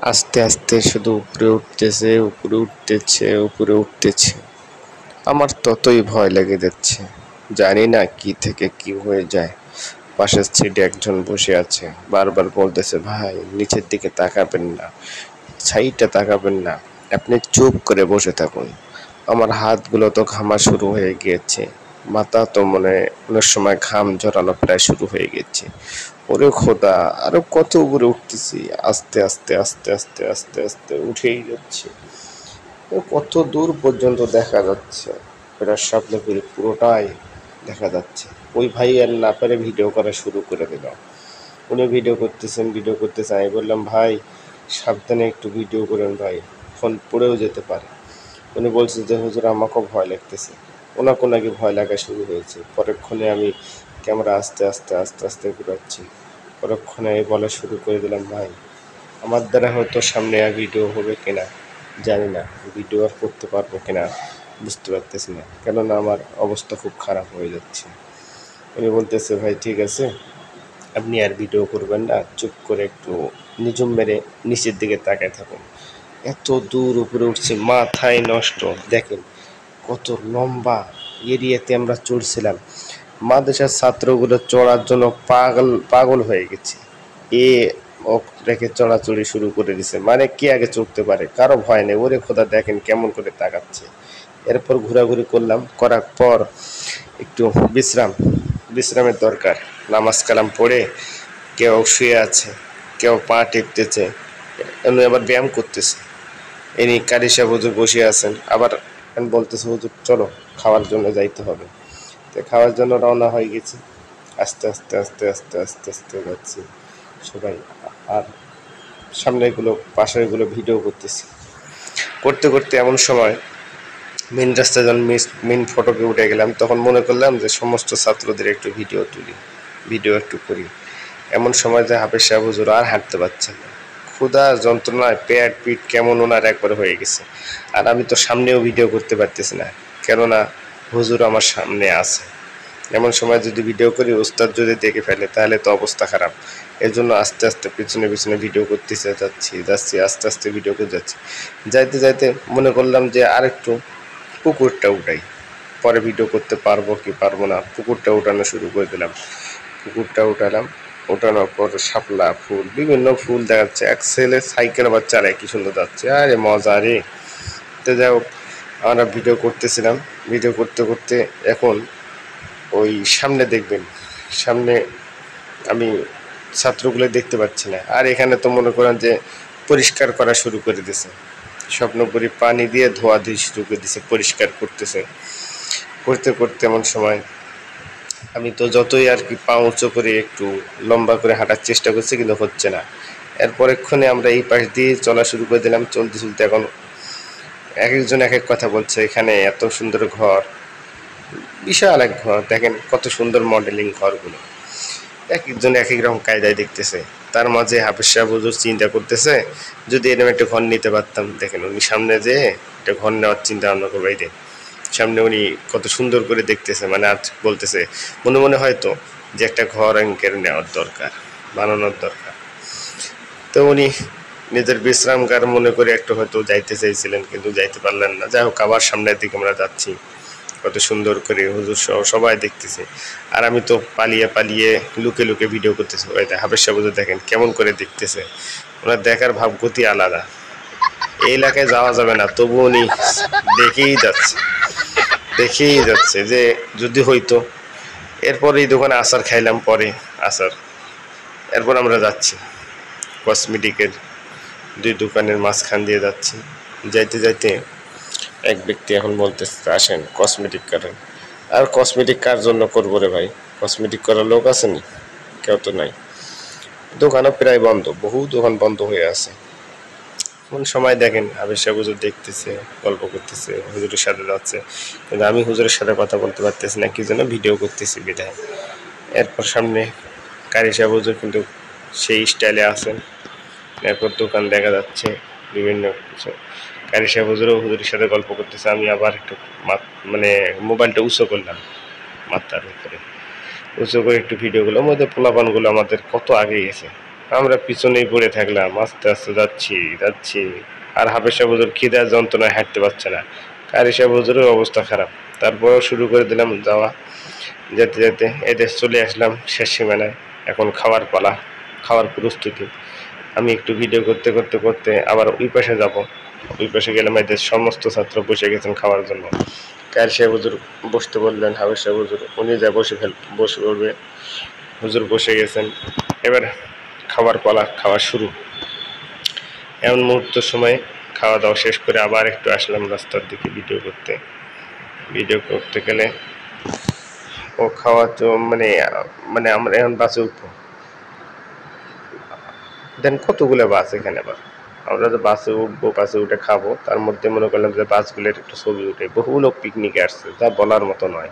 আস্তে আস্তে শুধু উপরে উঠতেছে, উপরে উঠতেছে, উপরে উঠতেছে। আমার ততই ভয় লেগে যাচ্ছে। জানি না কি থেকে কি হয়ে যায়। পাশের সিটে একজন বসে আছে, বারবার বলতেছে, ভাই নিচের দিকে তাকাবেন না, সাইডটা তাকাবেন না, আপনি চুপ করে বসে থাকুন। আমার হাতগুলো তো ঘামা শুরু হয়ে গিয়েছে, মাথা তো অনেক সময় ঘাম ঝরানো প্রায় শুরু হয়ে গেছে। ওরে খোদা, আরো কত উপরে উঠতেছি, আস্তে আস্তে আস্তে আস্তে আস্তে আস্তে উঠেই যাচ্ছে। কত দূর পর্যন্ত দেখা যাচ্ছে, প্রায় স্বপ্নপুরী পুরোটাই দেখা যাচ্ছে। ওই ভাই আর না পারে ভিডিও করা শুরু করে দিল। উনি ভিডিও করতেছেন, আমি বললাম ভাই সাবধানে একটু ভিডিও করেন ভাই, ফোন পড়েও যেতে পারে। উনি বলছে যে হুজুর আমাকেও ভয় লাগতেছে। ওনাকে নাকি ভয় লাগা শুরু হয়েছে। পরক্ষণে আমি ক্যামেরা আস্তে আস্তে আস্তে আস্তে ঘুরাচ্ছি। পরক্ষণে বলা শুরু করে দিলাম, ভাই আমার দ্বারা হয়তো সামনে আর ভিডিও হবে কিনা জানি না, ভিডিও আর করতে পারবো কিনা বুঝতে পারতেছি না, কেননা আমার অবস্থা খুব খারাপ হয়ে যাচ্ছে। উনি বলতেছে, ভাই ঠিক আছে, আপনি আর ভিডিও করবেন না, চুপ করে একটু নিঝুম মেরে নিচের দিকে তাকায় থাকুন। এত দূর উপরে উঠছে, মাথায় নষ্ট। দেখেন কত লম্বা এরিয়াতে আমরা চড়ছিলাম। মাদ্রাসার ছাত্রগুলো চড়ার জন্য পাগল পাগল হয়ে গেছে। এ রেখে চড়াচড়ি শুরু করে দিছে, মানে কে আগে চড়তে পারে, কারো ভয় নেই। ওরে খোদা দেখেন কেমন করে তাকাচ্ছে। এরপর ঘোরাঘুরি করলাম, করার পর একটু বিশ্রামের দরকার। নামাজ কালাম পড়ে কেউ শুয়ে আছে, কেউ পা টিপতেছে, এমনি আবার ব্যায়াম করতেছে। ইনি কারি সাহেব হুজুর বসে আছেন, আবার বলতেছে হুজুর চলো খাওয়ার জন্য যাইতে হবে। তো খাওয়ার জন্য রওনা হয়ে গেছি। আস্তে আস্তে আস্তে আস্তে আস্তে আস্তে যাচ্ছি সবাই। আর সামনেগুলো পাশেরগুলো ভিডিও করতেছি। করতে করতে এমন সময় মেন রাস্তায় যখন মেন ফটকে উঠে গেলাম, তখন মনে করলাম যে সমস্ত ছাত্রদের একটু ভিডিও তুলি, ভিডিও একটু করি। এমন সময় যে হাফেজ সাহেব হুজুর আর হাঁটতে পারছেন না, ক্ষুধার যন্ত্রণায় পেট পিঠ কেমন ওনার একবার হয়ে গেছে। আর আমি তো সামনেও ভিডিও করতে পারতেছি না, কেননা হুজুর আমার সামনে আছে। এমন সময় যদি ভিডিও করি, ওস্তাদ যদি দেখে ফেলে তাহলে তো অবস্থা খারাপ। এর জন্য আস্তে আস্তে পিছনে পিছনে ভিডিও করতেছে, যাচ্ছি আস্তে আস্তে ভিডিও করে যাচ্ছি। যাইতে যাইতে মনে করলাম যে আর একটু পুকুরটা উঠাই, পরে ভিডিও করতে পারবো কি পারবো না। পুকুরটা উঠানো শুরু করে দিলাম, পুকুরটা উঠালাম। ওঠানোর পর শাপলা ফুল, বিভিন্ন ফুল দেখা যাচ্ছে। এক ছেলে সাইকেল আবার চালায়, কি সুন্দর যাচ্ছে, আরে মজা রে। তো যাই হোক, আমরা ভিডিও করতেছিলাম। ভিডিও করতে করতে এখন ওই সামনে দেখবেন, সামনে আমি ছাত্রগুলো দেখতে পাচ্ছি না। আর এখানে তো মনে করেন যে পরিষ্কার করা শুরু করে দিয়েছে, স্বপ্নপুরী পানি দিয়ে ধোয়া দিয়ে শুরু করে দিয়েছে, পরিষ্কার করতেছে। করতে করতে এমন সময় আমি তো যতই আর কি পা উঁচু করে একটু লম্বা করে হাঁটার চেষ্টা করছি, কিন্তু হচ্ছে না। এর পরেক্ষণে আমরা এই পাশ দিয়ে চলা শুরু করে দিলাম। চলতে চলতে এখন এক একজন এক এক কথা বলছে, এখানে এত সুন্দর ঘর, বিশাল এক ঘর, দেখেন কত সুন্দর মডেলিং ঘরগুলো, এক একজন এক এক রকম কায়দায় দেখতেছে। তার মাঝে হাফেজ সাহেব হুজুর চিন্তা করতেছে, যদি এরকম একটা ঘর নিতে পারতাম। দেখেন উনি সামনে যে একটা ঘর নেওয়ার চিন্তা ভাবনা করে বাইরে, সামনে উনি কত সুন্দর করে দেখতেছে, মানে আজ বলতেছে মনে মনে হয়তো যে একটা ঘর অঙ্কের নেওয়ার দরকার, বানানোর দরকার। তো উনি নিজের বিশ্রামগার মনে করে একটু হয়তো যাইতে চাইছিলেন, কিন্তু যাইতে পারলেন না। যাই হোক, আবার সামনের দিকে আমরা যাচ্ছি, কত সুন্দর করে হুজুর সহ সবাই দেখতেছে। আর আমি তো পালিয়ে পালিয়ে লুকে লুকে ভিডিও করতেছি। ওই হাফেজ সাহেব হুজুর দেখেন কেমন করে দেখতেছে, ওনার দেখার ভাবগতি আলাদা। এই এলাকায় যাওয়া যাবে না, তবু উনি দেখেই যাচ্ছে, দেখেই যাচ্ছে যে যদি হইতো। এরপর এই দোকানে আচার খাইলাম, পরে আচার। এরপর আমরা যাচ্ছি কসমেটিকের দুই দোকানের মাঝখান দিয়ে যাচ্ছি। যাইতে যাইতে এক ব্যক্তি এখন বলতেছে, আসেন কসমেটিক করেন। আর কসমেটিক কার জন্য করবো রে ভাই, কসমেটিক করার লোক আসেনি, কেউ তো নাই। দোকানও প্রায় বন্ধ, বহু দোকান বন্ধ হয়ে আছে। কোন সময় দেখেন হাফেজ সাহেব হুজুর দেখতেছে, গল্প করতেছে, হুজুরের সাথে যাচ্ছে, কিন্তু আমি হুজুরের সাথে কথা বলতে পারতেছি না, কি জন্য ভিডিও করতেছি বিধায়। এরপর সামনে কারি সাহেব হুজুর কিন্তু সেই স্টাইলে আছেন। এরপর দোকান দেখা যাচ্ছে বিভিন্ন কিছু। কারি সাহেব হুজুরও হুজুরের সাথে গল্প করতেছে। আমি আবার একটু মানে মোবাইলটা উঁচু করলাম মাথার উপরে, উঁচু করে একটু ভিডিও গুলো, মধ্যে পোলাপানগুলো আমাদের কত আগে গেছে, আমরা পিছনেই পড়ে থাকলাম, আস্তে আস্তে যাচ্ছি। আর হাফেজ সাহেব হুজুর খিদার যন্ত্রণায় হাঁটতে পারছে না। কারি সাহেব হুজুরের অবস্থা খারাপ। তারপরেও শুরু করে দিলাম যাওয়া। যেতে এদেশ চলে আসলাম শেষ সীমানায়। এখন খাওয়ার পালা, খাওয়ার প্রস্তুতি। আমি একটু ভিডিও করতে আবার ওই পাশে যাব। ওই পাশে গেলাম, এদের সমস্ত ছাত্র বসে গেছেন খাওয়ার জন্য। কারি সাহেব হুজুর বসতে বললেন, হাফেজ সাহেব হুজুর উনি যা বসে পড়বে। হুজুর বসে গেছেন। এবার খাবার পালা, খাওয়া শুরু। এমন মুহূর্তের সময় খাওয়া দাওয়া শেষ করে আবার একটু আসলাম রাস্তার দিকে ভিডিও করতে গেলে ও খাওয়া তো মানে আমরা এখন বাসে উঠবো, দেন কতগুলো বাস এখানে আবার আমরা যে বাসে উঠবো, বাসে উঠে খাবো, তার মধ্যে মনে করলাম যে বাসগুলোর একটু ছবি উঠে। বহু লোক পিকনিকে আসছে, যা বলার মতো নয়।